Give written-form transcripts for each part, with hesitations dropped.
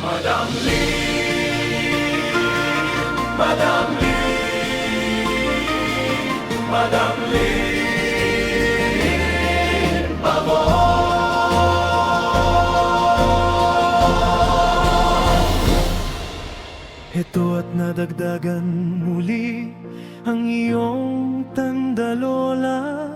Madam Lee, Madam Lee, Madam Lee, Heto at nadagdagan muli ang iyong tandalola.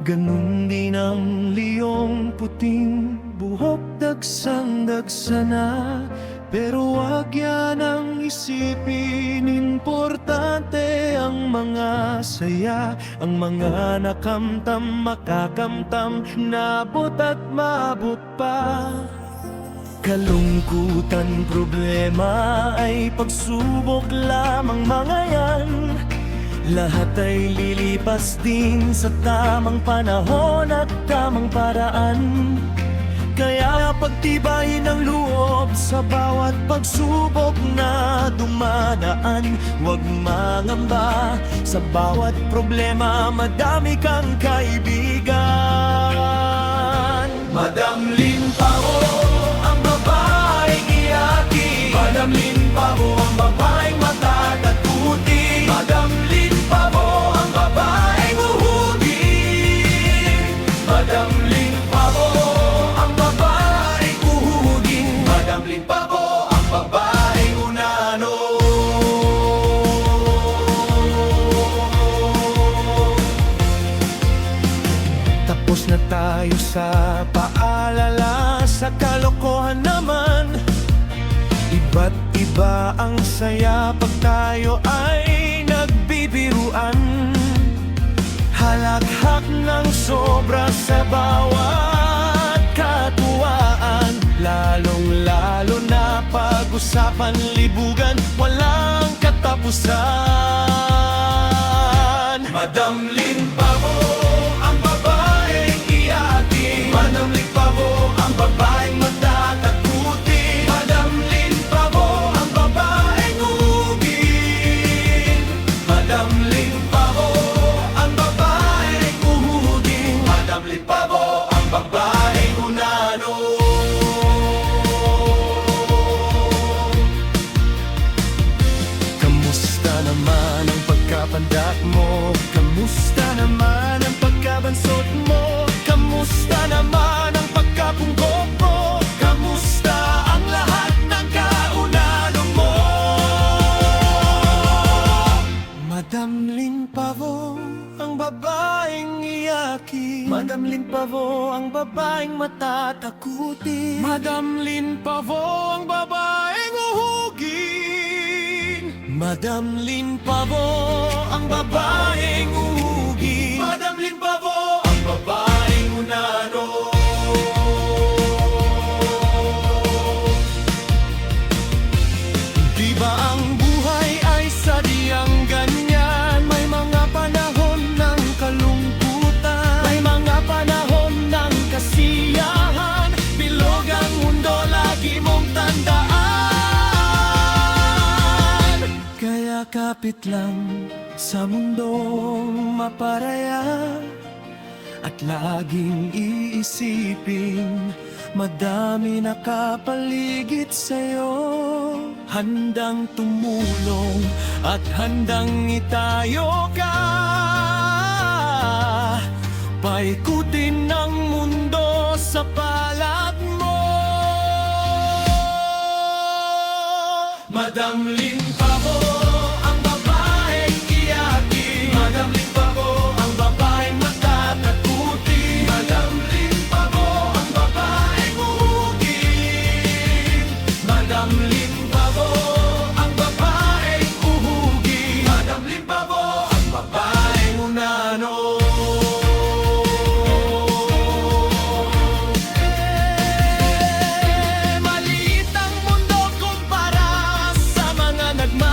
Ganun din ang liyong puting buhok, dagsang-dagsa na. Pero wag yan ang isipin, importante ang mga saya. Ang mga nakamtam, makakamtam, nabot at maabot pa. Kalungkutan, problema ay pagsubok lamang mga yan. Lahat ay lilipas din sa tamang panahon at tamang paraan. Kaya pagtibayin ang loob sa bawat pagsubok na dumadaan. Huwag mangamba, sa bawat problema madami kang kaibigan. Madam Lin Pao, ang babaeng iyakin. Madam Lin Pao, ang babaeng matatakutin. Madam Lin Pao, ang babaeng uhugin. Madam Lin Pao, ang babaeng uhugin. Madam Lin Pao, ang babaeng unano. Tapos na tayo sa paalala, sa kalokohan naman. Iba't iba ang saya pag tayo ay nagbibiruan. Halakhak ng sobra sa bawat katuwaan. Lalong-lalo na pag-usapan libugan, walang katapusan. Madam Lin Pao, ang babaeng iyakin. Madam Lin Pao, ang babaeng matatakutin. Madam Lin Pao, ang babaeng uhugin. Madam Lin Pao, ang babaeng uhugin. Madam Lin Pao, ang babaeng unano. Kamusta naman ang pagkapandak mo? Kamusta naman ang pagkabansot mo? Kamusta naman ang pagkapungkop mo? Kamusta ang lahat ng kaunano mo? Madam Lin Pao, ang babaeng iyakin. Madam Lin Pao, ang babaeng matatakutin. Madam Lin Pao, ang babaeng uhugin. Madam Lin Pao, ang babaeng uhugin. Madam Lin Pao, ang babaeng unano. Di ba ang buhay ay sadyang ganyan? May mga panahon ng kalungkutan, may mga panahon ng kasiyahan. Bilog ang mundo, lagi mong tandaan. Kaya kapit lang sa mundong maparaya, at laging iisipin, madami nakapaligid sa'yo. Handang tumulong at handang itayo ka. Paikutin ang mundo sa palad mo. Madam Lin Pao, ang babaeng iyakin. Madam Lin Pao, ang babaeng matatakutin. Madam Lin Pao, ang babaeng uhugin. Madam Lin Pao, ang babaeng uhugin. Madam Lin Pao, ang babaeng unano. Maliit ang mundo kumpara sa mga nagmamahal.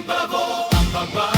Bravo, ang pagbabago